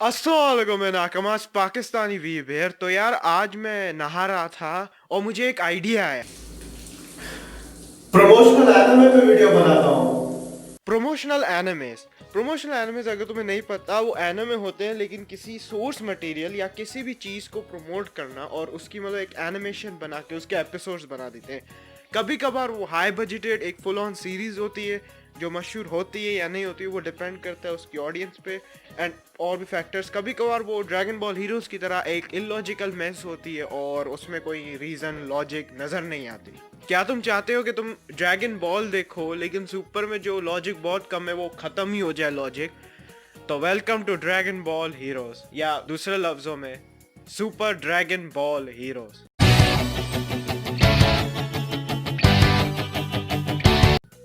अस्सलामुअलैकुम मैं नाकमास पाकिस्तानी वीर। तो यार आज मैं नहा रहा था और मुझे एक आइडिया आया। प्रमोशनल एनिमे पे वीडियो बनाता हूँ। प्रोमोशनल एनिमेज अगर तुम्हें नहीं पता, वो एनिमे होते हैं लेकिन किसी सोर्स मटेरियल या किसी भी चीज़ को प्रमोट करना और उसकी मतलब एक एनिमेशन बना के उसके एपिसोड्स बना देते हैं। कभी कभार वो हाई बजटेड एक फुल ऑन सीरीज होती है जो मशहूर होती है या नहीं होती है, वो डिपेंड करता है उसकी ऑडियंस पे एंड और भी फैक्टर्स। कभी कभार वो ड्रैगन बॉल हीरोज की तरह एक इलॉजिकल मैस होती है और उसमें कोई रीज़न लॉजिक नज़र नहीं आती। क्या तुम चाहते हो कि तुम ड्रैगन बॉल देखो लेकिन सुपर में जो लॉजिक बहुत कम है वो ख़त्म ही हो जाए लॉजिक? तो welcome to Dragon Ball Heroes, या दूसरे लफ्ज़ों में सुपर ड्रैगन बॉल हीरोज।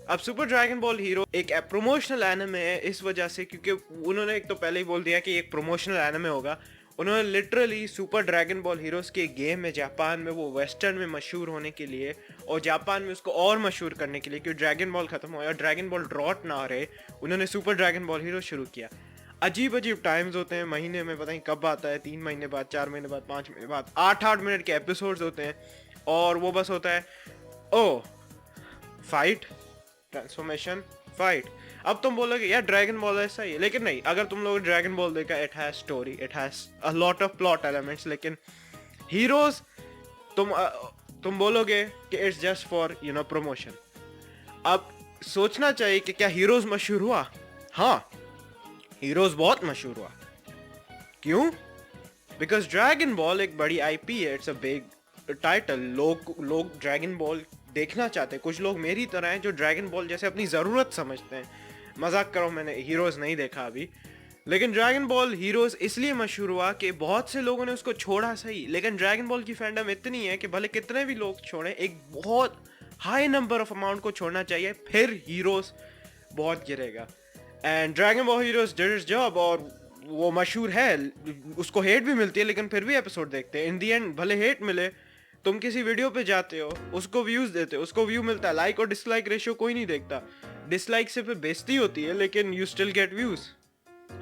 अब सुपर ड्रैगन बॉल हीरो एक प्रमोशनल एनिमे है इस वजह से क्योंकि उन्होंने एक तो पहले ही बोल दिया कि एक प्रमोशनल एनिमे होगा। उन्होंने literally super Dragon Ball heroes के गेम है जापान में, वो वेस्टर्न में मशहूर होने के लिए और जापान में उसको और मशहूर करने के लिए, क्योंकि ड्रैगन बॉल खत्म हो और ड्रैगन बॉल ड्रॉट ना रहे, उन्होंने सुपर ड्रैगन बॉल हीरो शुरू किया। अजीब अजीब टाइम्स होते हैं, महीने में पता नहीं कब आता है, 3 महीने बाद, 4 महीने बाद, 5 महीने बाद, 8-8 मिनट के एपिसोड्स होते हैं और वो बस होता है ओ फाइट, ट्रांसफॉर्मेशन, फाइट। अब तुम बोलोगे यार ड्रैगन बॉल ऐसा ही है, लेकिन नहीं। अगर तुम लोग ड्रैगन बॉल देखा, it has story, it has a lot of plot elements, लेकिन हीरोज तुम बोलोगे कि इट्स जस्ट फॉर प्रमोशन। अब सोचना चाहिए कि क्या हीरोज मशहूर हुआ? हाँ, हीरोज बहुत मशहूर हुआ। क्यों? बिकॉज ड्रैगन बॉल एक बड़ी आईपी है, इट्स अ बिग टाइटल। लोग ड्रैगन बॉल देखना चाहते हैं। कुछ लोग मेरी तरह हैं जो ड्रैगन बॉल जैसे अपनी ज़रूरत समझते हैं। मजाक करो, मैंने हीरोज़ नहीं देखा अभी, लेकिन ड्रैगन बॉल हीरोज़ इसलिए मशहूर हुआ कि बहुत से लोगों ने उसको छोड़ा सही, लेकिन ड्रैगन बॉल की फैंडम इतनी है कि भले कितने भी लोग छोड़ें, एक बहुत हाई नंबर ऑफ अमाउंट को छोड़ना चाहिए, फिर हीरोज़ बहुत गिरेगा। And dragon ball heroes did it's job और वो मशहूर है। उसको हेट भी मिलती है लेकिन फिर भी एपिसोड देखते हैं। इन दी एंड भले हेट मिले, तुम किसी वीडियो पे जाते हो, उसको व्यूज देते हो, उसको व्यू मिलता है, लाइक और डिसलाइक रेशियो कोई नहीं देखता। डिसलाइक से फिर बेइज्जती होती है लेकिन you still get views.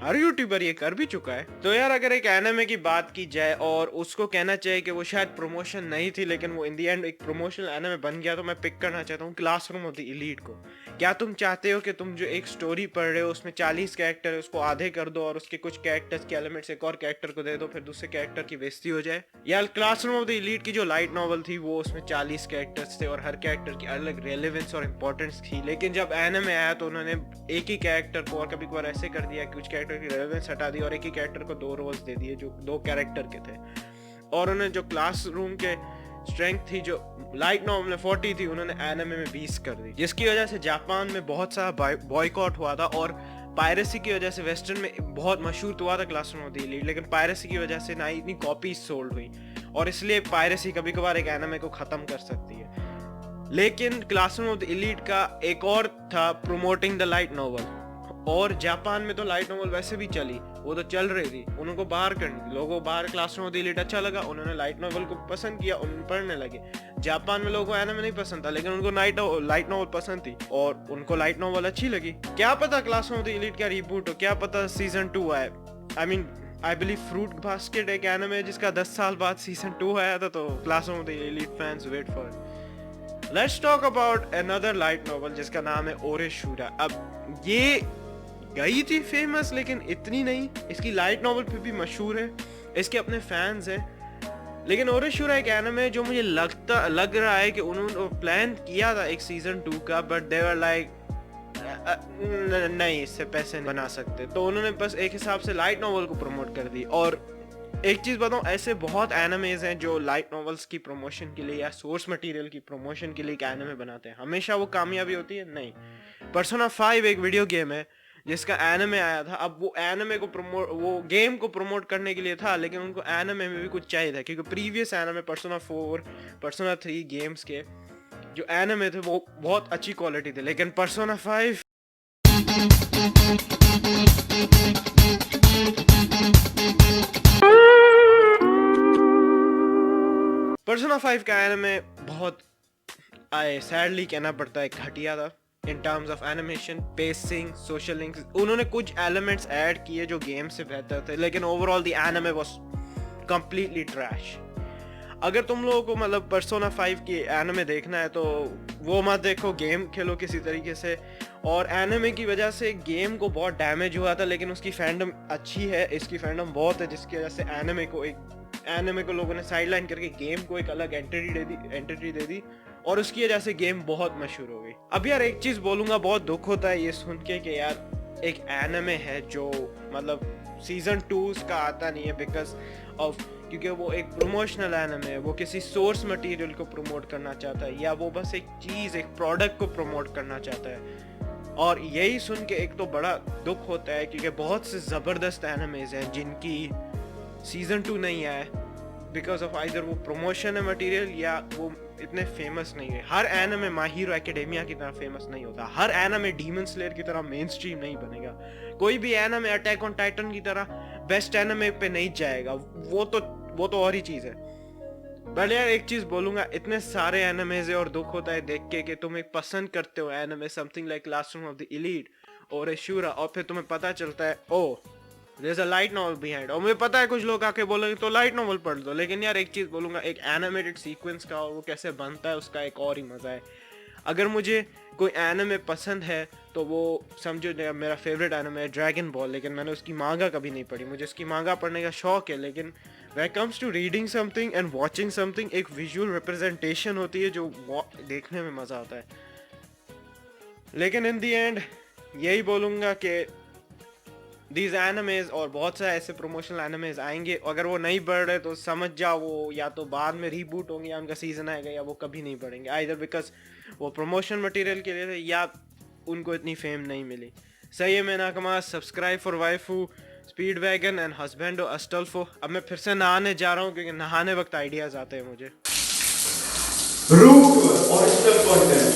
Her YouTuber ये कर भी चुका है। तो यार अगर एक एनिमे की बात की जाए और उसको कहना चाहिए कि वो शायद प्रमोशन नहीं थी लेकिन वो इन दी एंड एक प्रमोशनल एनिमे बन गया, तो मैं पिक करना चाहता हूँ क्लासरूम ऑफ द एलीट को। क्या तुम चाहते हो कि तुम जो एक स्टोरी पढ़ रहे हो उसमें 40 कैरेक्टर है, उसको आधे कर दो और उसके कुछ कैरेक्टर्स के एलिमेंट्स एक और कैरेक्टर को दे दो, फिर दूसरे कैरेक्टर की बेइज्जती हो जाए? यार क्लासरूम ऑफ द एलीट की जो लाइट नॉवल थी वो उसमें 40 कैरेक्टर्स थे और हर कैरेक्टर की अलग रेलेवेंस और इंपॉर्टेंस थी, लेकिन जब एनिमे आया तो उन्होंने एक ही कैरेक्टर को और कभी कभार ऐसे कर दिया कि कुछ कैरेक्टर की रेलेवेंस हटा दी और एक ही कैरेक्टर को 2 रोल्स दे दिए जो 2 कैरेक्टर के थे। और उन्होंने जो क्लासरूम के स्ट्रेंथ थी जो लाइट नॉवल में 40 थी, उन्होंने एनिमे में 20 कर दी, जिसकी वजह से जापान में बहुत सारा बॉयकॉट हुआ था और पायरेसी की वजह से वेस्टर्न में बहुत मशहूर तो हुआ था क्लासरूम ऑफ द एलीट, लेकिन पायरेसी की वजह से ना इतनी कॉपीज सोल्ड हुई और इसलिए पायरेसी कभी कभार एक एनिमे को ख़त्म कर सकती है। लेकिन क्लासरूम ऑफ द एलीट का एक और था प्रोमोटिंग द लाइट नॉवल, और जापान में तो लाइट नॉवल वैसे भी चली, वो तो चल रही थी, उनको बाहर करनी थी। लोगों को बाहर क्लासरूम ऑफ द एलीट अच्छा लगा, उन्होंने लाइट नॉवल को पसंद किया, उन्होंने पढ़ने लगे। जापान में लोगों को एनिमे नहीं पसंद था लेकिन उनको लाइट नॉवल पसंद थी और उनको लाइट नॉवल अच्छी लगी। क्या पता क्लासरूम ऑफ द एलीट का रिबूट हो, क्या पता सीजन 2 आए। आई बिलीव फ्रूट बास्केट एक एनिमे है जिसका 10 साल बाद सीजन 2 आया था, तो classroom of the elite fans wait for. Let's talk about another light novel जिसका नाम है ओरेशूरा। अब ये गई थी फेमस लेकिन इतनी नहीं, इसकी लाइट नॉवल फिर भी मशहूर है, इसके अपने फैंस हैं। लेकिन ओरेशूरा एक एनिमे जो मुझे लग रहा है कि उन्होंने प्लान किया था एक सीजन 2 का, बट दे वर लाइक नहीं, इससे पैसे नहीं बना सकते, तो उन्होंने बस एक हिसाब से लाइट नॉवल को प्रमोट कर दी। और एक चीज़ बताऊँ, ऐसे बहुत एनिमेज हैं जो लाइट नॉवेल्स की प्रमोशन के लिए या सोर्स मटेरियल की प्रमोशन के लिए एक एनिमे बनाते हैं। हमेशा वो कामयाबी होती है? नहीं। पर्सोना 5 एक वीडियो गेम है जिसका एनिमे आया था। अब वो एनिमे को वो गेम को प्रमोट करने के लिए था, लेकिन उनको एनिमे में भी कुछ चाहिए था क्योंकि previous anime persona 4, persona 3 games के जो एनिमे थे वो बहुत अच्छी क्वालिटी थे, लेकिन पर्सोना 5 पर्सोना 5 का एनिमे बहुत सैडली कहना पड़ता है घटिया था। In terms of animation, pacing, social links. उन्होंने कुछ एलिमेंट्स ऐड किए जो गेम से बेहतर थे, लेकिन overall the anime was completely trash. अगर तुम लोगों को मतलब पर्सोना 5 की एनिमे देखना है तो वो मत देखो, गेम खेलो किसी तरीके से। और एनिमे की वजह से गेम को बहुत डैमेज हुआ था, लेकिन उसकी फैंडम अच्छी है, इसकी फैंडम बहुत है, जिसकी वजह से एनिमे को लोगों ने साइडलाइन करके गेम को एक अलग एंटिटी दे दी और उसकी वजह से गेम बहुत मशहूर हो गई। अब यार एक चीज बोलूंगा, बहुत दुख होता है ये सुन के कि यार एक एनिमे है जो मतलब सीजन 2 का आता नहीं है बिकॉज ऑफ, क्योंकि वो एक प्रमोशनल एनिमे है, वो किसी सोर्स मटेरियल को प्रमोट करना चाहता है या वो बस एक चीज, एक प्रोडक्ट को प्रमोट करना चाहता है। और यही सुन के एक तो बड़ा दुख होता है क्योंकि बहुत से जबरदस्त एनिमेज हैं जिनकी सीजन 2 नहीं आया बिकॉज ऑफ आइदर वो प्रमोशन है मटेरियल या वो इतने फेमस नहीं है। हर एनिमे माय हीरो एकेडेमिया की तरह फेमस नहीं होता, हर एनिमे डीमन स्लेयर की तरह मेन स्ट्रीम नहीं बनेगा, कोई भी एनिमे अटैक ऑन टाइटन की तरह बेस्ट एनिमे पे नहीं जाएगा, वो तो और ही चीज है। बट यार एक चीज बोलूंगा, इतने सारे एनिमेज है और दुख होता है देख के कि तुम एक पसंद करते हो anime something like classroom of the elite और एशूरा, और फिर तुम्हें पता चलता है oh there is a light novel behind, और मुझे पता है कुछ लोग आके बोलेंगे तो लाइट नॉवल पढ़ दो, लेकिन यार एक चीज बोलूंगा, एक एनिमेटेड सीक्वेंस का और वो कैसे बनता है उसका एक और ही मजा है। अगर मुझे कोई एनिमे पसंद है तो वो समझो मेरा फेवरेट एनिमे है ड्रैगन बॉल, लेकिन मैंने उसकी मांगा कभी नहीं पढ़ी, मुझे उसकी मांगा पढ़ने का शौक है, लेकिन when it comes to reading something and watching something, एक विजुअल रिप्रेजेंटेशन होती है जो देखने में मज़ा आता है। लेकिन इन दी एंड यही बोलूँगा कि दीज एनिमेज और बहुत सारे ऐसे प्रमोशनल एनिमेज आएंगे, अगर वो नहीं बढ़ रहे तो समझ जाओ वो या तो बाद में रीबूट होंगे या उनका सीजन आएगा या वो कभी नहीं बढ़ेंगे, आइदर बिकॉज वो प्रमोशन मटेरियल के लिए थे या उनको इतनी फेम नहीं मिली। सही है, मैं नाकमा, subscribe for waifu, speed wagon and husbando Astolfo. अब मैं फिर से नहाने जा रहा हूँ क्योंकि नहाने वक्त आइडियाज आते हैं मुझे। Root original content.